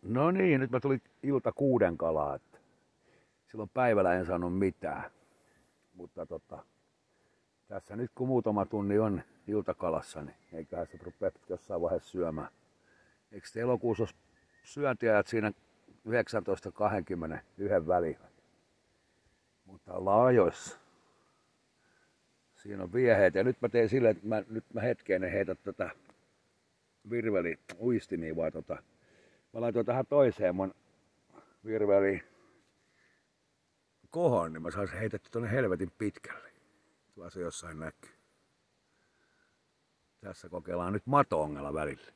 No niin, nyt mä tulin ilta 6 kalaa. Että silloin päivällä en saanut mitään. Mutta tässä nyt kun muutama tunni on iltakalassa, niin eiköhän se rupea jossain vaiheessa syömään. Eikö te elokuussa ole syöntiajat siinä 19.21 välillä? Mutta ollaan ajoissa. Siinä on vieheet ja nyt mä teen silleen, että mä hetkeen heitän tätä virveli uistimia vai mä laitoin tähän toiseen mun virveli kohon, niin mä saisin heitetty tonne helvetin pitkälle. Tuolla se jossain näkyy. Tässä kokeillaan nyt mato-ongella välillä.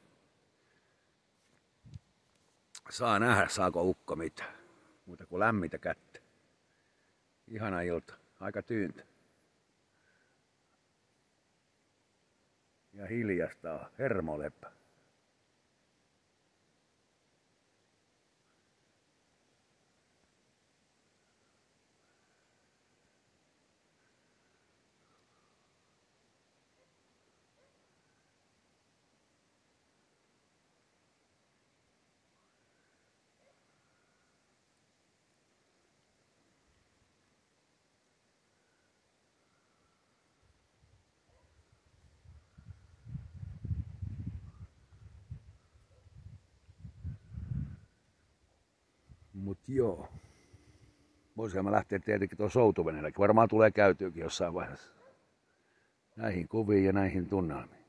Saa nähdä, saako ukko mitään. Muuta kuin lämmintä kättä. Ihana ilta. Aika tyyntä. Ja hiljasta on hermolepä. Mut joo. Voisin mä lähteä tietenkin tuon soutuveneelläkin. Varmaan tulee käytyäkin jossain vaiheessa. Näihin kuviin ja näihin tunnelmiin.